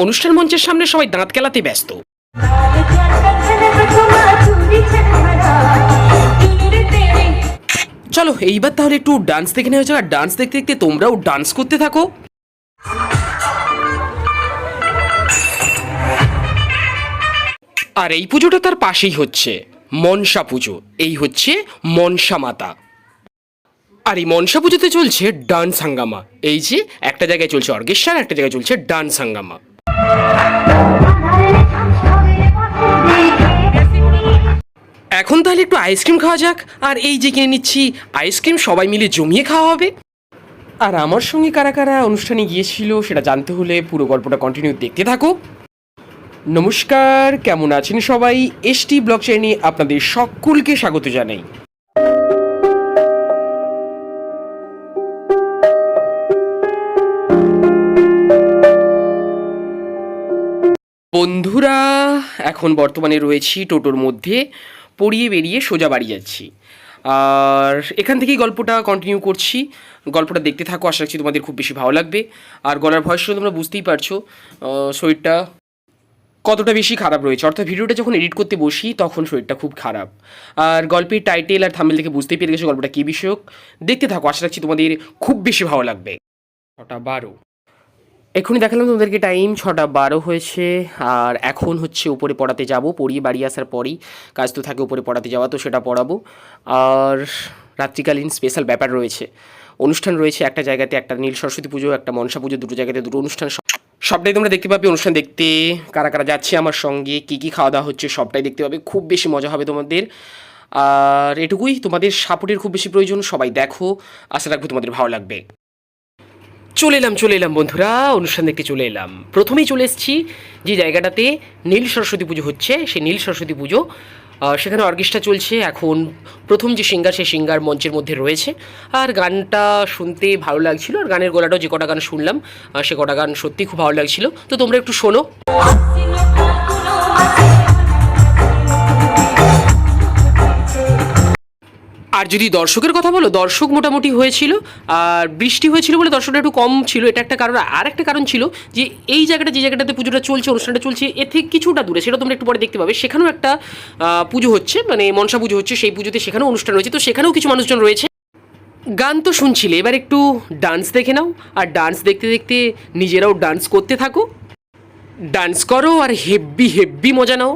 অনুষ্ঠান মঞ্চের সামনে সবাই দাঁত কেলাতে ব্যস্ত। চলো এইবার তাহলে একটু ডান্স দেখে নেওয়া যাক, আর ডান্স দেখতে দেখতে তোমরাও ডান্স করতে থাকো। আর এই পুজোটা তার পাশেই হচ্ছে মনসা পুজো। এই হচ্ছে মনসা মাতা। আর এই মনসা পুজোতে চলছে ডান্স হাঙ্গামা। এই যে একটা জায়গায় চলছে অর্কেস্ট্রা, একটা জায়গায় চলছে ডান্স হাঙ্গামা। এখন তাহলে একটু আইসক্রিম খাওয়া যাক। আর এই যে কিনে নিচ্ছি আইসক্রিম, সবাই মিলে জমিয়ে খাওয়া হবে। আর আমার সঙ্গে কারা কারা অনুষ্ঠানে গিয়েছিল সেটা জানতে হলে পুরো গল্পটা কন্টিনিউ দেখতে থাকো। নমস্কার, কেমন আছেন সবাই? এসটি ব্লগ চ্যানেলে আপনাদের সকলকে স্বাগত জানাই। বন্ধুরা, এখন বর্তমানে রয়েছি টোটোর মধ্যে, পড়িয়ে বেরিয়ে সোজা বাড়ি যাচ্ছি। আর এখান থেকেই গল্পটা কন্টিনিউ করছি। গল্পটা দেখতে থাকো, আশা রাখছি তোমাদের খুব বেশি ভালো লাগবে। আর গলার ভয়েস শুনে তোমরা বুঝতেই পারছো শরীরটা কতটা বেশি খারাপ রয়েছে। অর্থাৎ ভিডিওটা যখন এডিট করতে বসি তখন শরীরটা খুব খারাপ। আর গল্পের টাইটেল আর থাম্বনেল থেকে বুঝতেই পেরে গেছো গল্পটা কী বিষয়ক। দেখতে থাকো, আশা রাখছি তোমাদের খুব বেশি ভালো লাগবে। 6:12 এক্ষুনি দেখালাম তোমাদেরকে, টাইম 6:12 হয়েছে। আর এখন হচ্ছে উপরে পড়াতে যাব। পড়িয়ে বাড়ি আসার পরেই কাজ তো থাকে উপরে পড়াতে যাওয়া, তো সেটা পড়াবো। আর রাত্রিকালীন স্পেশাল ব্যাপার রয়েছে, অনুষ্ঠান রয়েছে একটা জায়গাতে, একটা নীল সরস্বতী পুজো, একটা মনসা পুজো, দুটো জায়গাতে দুটো অনুষ্ঠান। সবটাই তোমরা দেখতে পাবে। অনুষ্ঠান দেখতে কারা কারা যাচ্ছে আমার সঙ্গে, কী কী খাওয়া দাওয়া হচ্ছে সবটাই দেখতে পাবে। খুব বেশি মজা হবে তোমাদের। আর এটুকুই, তোমাদের সাপোর্টের খুব বেশি প্রয়োজন। সবাই দেখো, আশা রাখবো তোমাদের ভালো লাগবে। চলে এলাম বন্ধুরা, অনুষ্ঠান দেখতে চলে এলাম। প্রথমেই চলে এসেছি যে জায়গাটাতে নীল সরস্বতী পুজো হচ্ছে, সেই নীল সরস্বতী পুজো। সেখানে অর্কেস্ট্রা চলছে। এখন প্রথম যে সিঙ্গার, সেই সিঙ্গার মঞ্চের মধ্যে রয়েছে। আর গানটা শুনতে ভালো লাগছিল। আর গানের গলাটাও যে কটা গান শুনলাম সে কটা গান সত্যি খুব ভালো লাগছিল। তো তোমরা একটু শোনো। আর যদি দর্শকের কথা বলো, দর্শক মোটামুটি হয়েছিল। আর বৃষ্টি হয়েছিল বলে দর্শকটা একটু কম ছিল, এটা একটা কারণ। আর একটা কারণ ছিল যে এই জায়গাটা, যে জায়গাটাতে পুজোটা চলছে, অনুষ্ঠানটা চলছে, এর থেকে কিছুটা দূরে, সেটা তোমরা একটু পরে দেখতে পাবে। সেখানেও একটা পুজো হচ্ছে, মানে মনসা পুজো হচ্ছে। সেই পুজোতে সেখানেও অনুষ্ঠান রয়েছে, তো সেখানেও কিছু মানুষজন রয়েছে। গান তো শুনছিলে, এবার একটু ডান্স দেখে নাও। আর ডান্স দেখতে দেখতে নিজেরাও ডান্স করতে থাকো। ডান্স করো আর হেব্বি হেব্বি মজা নাও।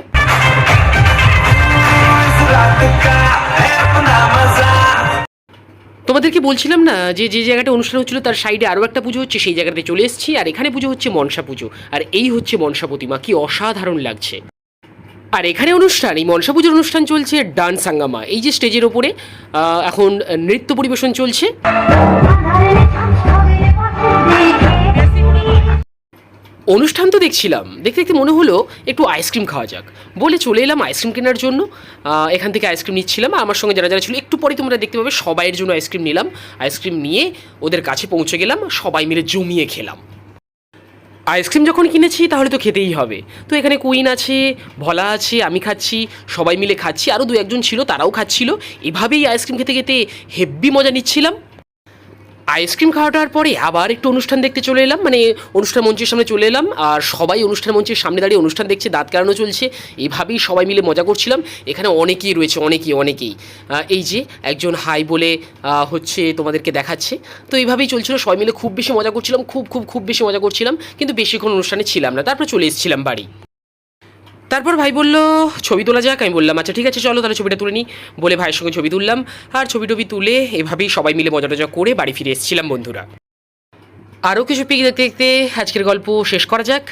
তোমাদেরকে বলছিলাম না যে যে জায়গাটা অনুষ্ঠান হচ্ছিল তার সাইডে আরও একটা পুজো হচ্ছে, সেই জায়গাতে চলে এসেছি। আর এখানে পুজো হচ্ছে মনসা পুজো। আর এই হচ্ছে মনসা প্রতিমা, কি অসাধারণ লাগছে। আর এখানে অনুষ্ঠান, এই মনসা পুজোর অনুষ্ঠান চলছে ডান্স হাঙ্গামা। এই যে স্টেজের ওপরে এখন নৃত্য পরিবেশন চলছে। অনুষ্ঠান তো দেখছিলাম, দেখতে দেখতে মনে হলো একটু আইসক্রিম খাওয়া যাক বলে চলে এলাম আইসক্রিম কেনার জন্য। এখান থেকে আইসক্রিম নিচ্ছিলাম। আমার সঙ্গে যারা যারা ছিল, একটু পরে তোমরা দেখতে পাবে, সবাইয়ের জন্য আইসক্রিম নিলাম। আইসক্রিম নিয়ে ওদের কাছে পৌঁছে গেলাম, সবাই মিলে জমিয়ে খেলাম। আইসক্রিম যখন কিনেছি তাহলে তো খেতেই হবে। তো এখানে কুইন আছে, ভোলা আছে, আমি খাচ্ছি, সবাই মিলে খাচ্ছি। আরও দু একজন ছিল, তারাও খাচ্ছিল। এভাবেই আইসক্রিম খেতে খেতে হেব্বি মজা নিচ্ছিলাম। আইসক্রিম খাওয়াটার পরে আবার একটু অনুষ্ঠান দেখতে চলে এলাম, মানে অনুষ্ঠান মঞ্চের সামনে চলে এলাম। আর সবাই অনুষ্ঠান মঞ্চের সামনে দাঁড়িয়ে অনুষ্ঠান দেখছে, দাঁত কাটানো চলছে। এভাবেই সবাই মিলে মজা করছিলাম। এখানে অনেকেই রয়েছে, অনেকেই। এই যে একজন হাই বলে হচ্ছে তোমাদেরকে দেখাচ্ছে। তো এইভাবেই চলছিল, সবাই মিলে খুব বেশি মজা করছিলাম, খুব বেশি মজা করছিলাম। কিন্তু বেশিক্ষণ অনুষ্ঠানে ছিলাম না, তারপর চলে এসেছিলাম বাড়ি। তারপর ভাই বলল ছবি তোলা যাক। আমি বললাম আচ্ছা ঠিক আছে, চলো তাহলে ছবিটা তুলে নিই বলে ভাইয়ের সঙ্গে ছবি তুললাম। আর ছবি টবি তুলে এভাবেই সবাই মিলে মজা টজা করে বাড়ি ফিরে এসেছিলাম বন্ধুরা। আরও কিছু পিক দেখতে দেখতে আজকের গল্প শেষ করা যাক।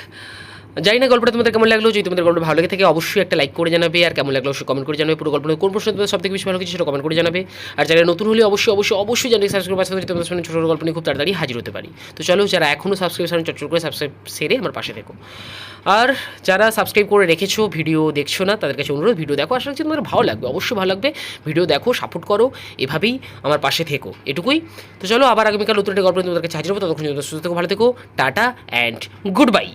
জানি না গল্পটা তোমাদের কেমন লাগলো। যদি তোমাদের গল্পটা ভালো লেগে থাকে অবশ্যই একটা লাইক করে জানাবে। আর কেমন লাগলো অবশ্যই কমেন্ট করে জানাবে। পুরো গল্পটা কোন প্রশ্ন তোমাদের সবথেকে বেশি ভালো কিছু সেটা কমেন্ট করে জানাবে। আর যারা নতুন হলে অবশ্যই জানাবে সাবস্ক্রাইব করে তোমাদের সামনে ছোটো গল্প নিয়ে খুব তাড়াতাড়ি হাজির হতে পারি। তো চলো, যারা এখনও সাবস্ক্রাইব চটচট করে সাবস্ক্রাইব সেরে আমার পাশে থেকো। আর যারা সাবস্ক্রাইব করে রেখেছো, ভিডিও দেখছো না, তাদের কাছে অনুরোধ, ভিডিও দেখো। আশা রাখছি তোমাদের ভালো লাগবে, অবশ্যই ভালো লাগবে। ভিডিও দেখো, সাপোর্ট করো, এভাবেই আমার পাশে থেকো, এটুকুই। তো চলো, আবার আগামীকাল নতুন একটা গল্প তোমাদের কাছে হাজির হবো। ততক্ষণ সুস্থ থেকো, ভালো থেকো। Tata and good bye.